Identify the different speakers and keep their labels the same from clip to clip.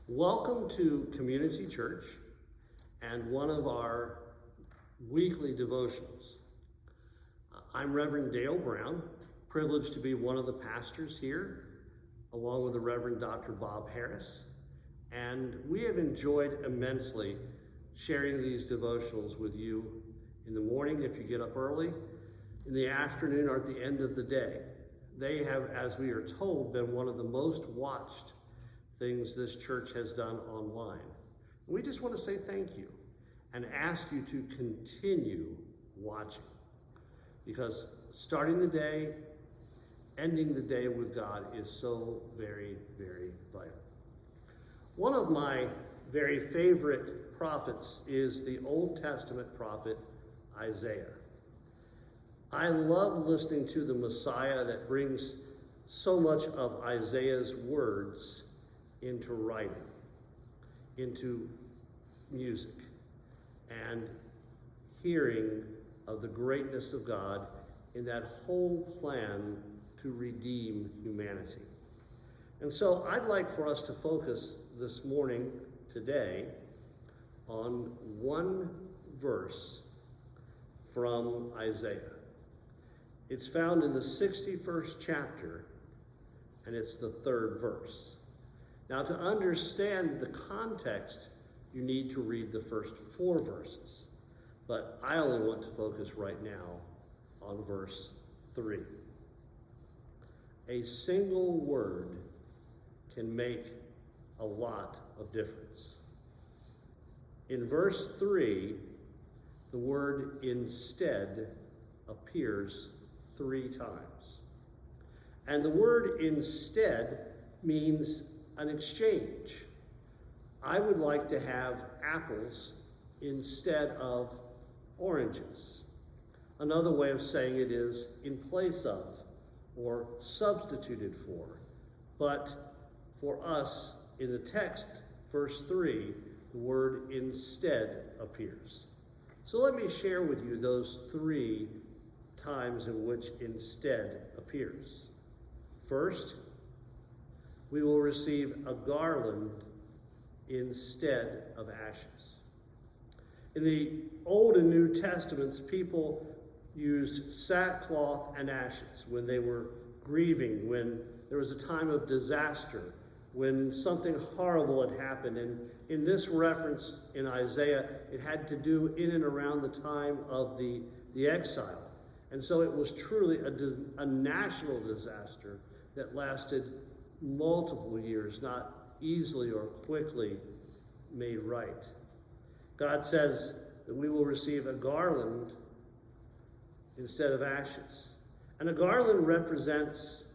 Speaker 1: Welcome to Community Church and one of our weekly devotionals. I'm Reverend Dale Brown, privileged to be one of the pastors here, along with the Reverend Dr. Bob Harris, and we have enjoyed immensely sharing these devotionals with you in the morning if you get up early, in the afternoon, or at the end of the day. They have, as we are told, been one of the most watched things this church has done online. We just want to say thank you and ask you to continue watching, because starting the day, ending the day with God is so very, very vital. One of my very favorite prophets is the Old Testament prophet Isaiah. I love listening to the Messiah that brings so much of Isaiah's words into writing, into music, and hearing of the greatness of God in that whole plan to redeem humanity. And so I'd like for us to focus this morning, today, on one verse from Isaiah. It's found in the 61st chapter, and it's the 3rd verse. Now, to understand the context, you need to read the first 4 verses, but I only want to focus right now on verse 3. A single word can make a lot of difference. In verse 3, the word instead appears 3 times. And the word instead means an exchange. I would like to have apples instead of oranges. Another way of saying it is in place of or substituted for. But for us in the text, verse 3, the word instead appears. So let me share with you those 3 times in which instead appears. First, we will receive a garland instead of ashes. In the Old and New Testaments, people used sackcloth and ashes when they were grieving, when there was a time of disaster, when something horrible had happened. And in this reference in Isaiah, it had to do in and around the time of the exile. And so it was truly a national disaster that lasted multiple years, not easily or quickly made right. God says that we will receive a garland instead of ashes. And a garland represents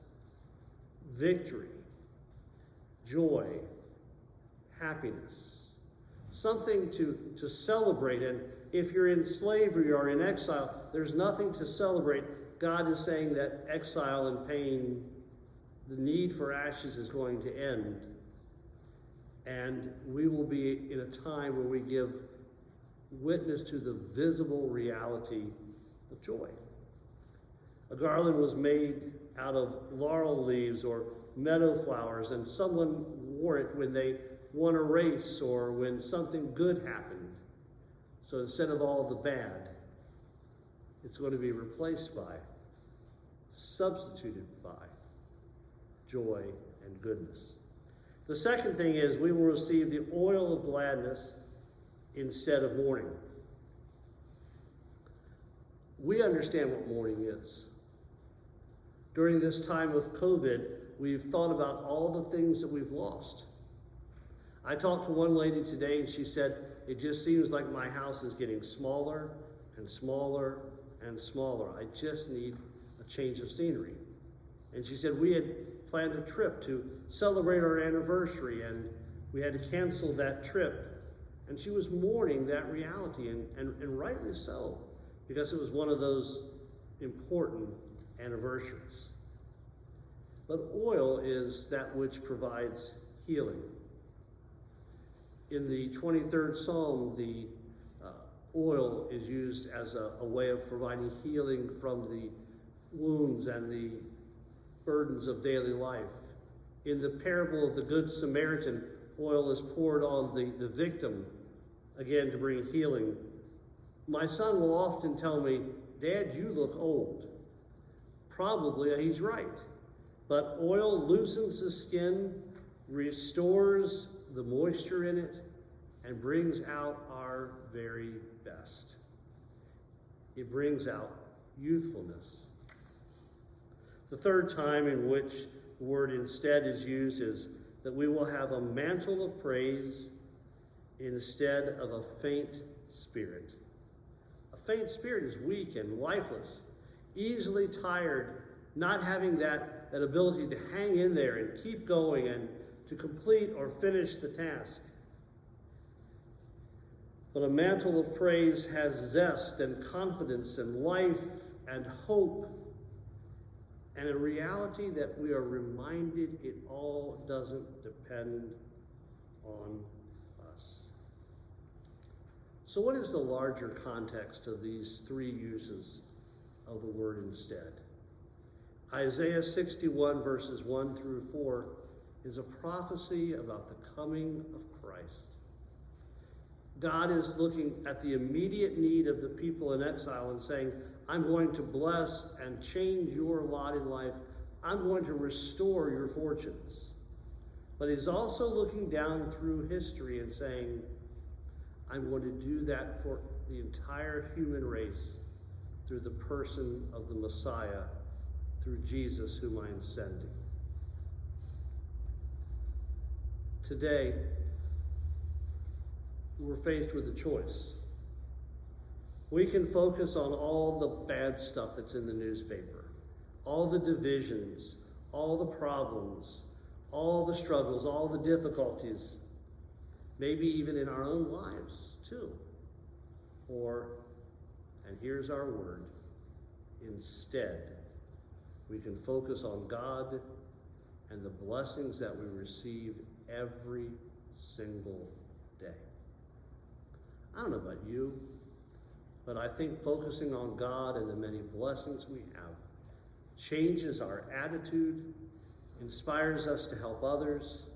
Speaker 1: victory, joy, happiness, something to celebrate. And if you're in slavery or in exile, there's nothing to celebrate. God is saying that exile and pain, the need for ashes is going to end. And we will be in a time where we give witness to the visible reality of joy. A garland was made out of laurel leaves or meadow flowers, and someone wore it when they won a race or when something good happened. So instead of all the bad, it's going to be replaced by, substituted by, joy and goodness. The second thing is we will receive the oil of gladness instead of mourning. We understand what mourning is. During this time of COVID, we've thought about all the things that we've lost. I talked to one lady today and she said, it just seems like my house is getting smaller and smaller and smaller. I just need a change of scenery. And she said we had planned a trip to celebrate our anniversary and we had to cancel that trip. And she was mourning that reality, and rightly so, because it was one of those important anniversaries. But oil is that which provides healing. In the 23rd Psalm, the oil is used as a way of providing healing from the wounds and the burdens of daily life. In the parable of the Good Samaritan, oil is poured on the victim, again, to bring healing. My son will often tell me, "Dad, you look old." Probably he's right. But oil loosens the skin, restores the moisture in it, and brings out our very best. It brings out youthfulness. The third time in which the word instead is used is that we will have a mantle of praise instead of a faint spirit. A faint spirit is weak and lifeless, easily tired, not having that ability to hang in there and keep going and to complete or finish the task. But a mantle of praise has zest and confidence and life and hope, and a reality that we are reminded it all doesn't depend on us. So what is the larger context of these three uses of the word instead? Isaiah 61 verses 1 through 4 is a prophecy about the coming of Christ. God is looking at the immediate need of the people in exile and saying, I'm going to bless and change your lot in life. I'm going to restore your fortunes. But he's also looking down through history and saying, I'm going to do that for the entire human race through the person of the Messiah, through Jesus whom I am sending. Today, we're faced with a choice. We can focus on all the bad stuff that's in the newspaper, all the divisions, all the problems, all the struggles, all the difficulties, maybe even in our own lives too. Or, and here's our word, instead, we can focus on God and the blessings that we receive every single day. I don't know about you, but I think focusing on God and the many blessings we have changes our attitude, inspires us to help others,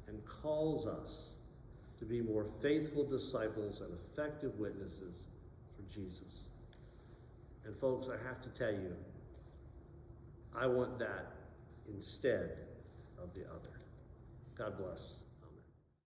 Speaker 1: and calls us to be more faithful disciples and effective witnesses for Jesus. And folks, I have to tell you, I want that instead of the other. God bless.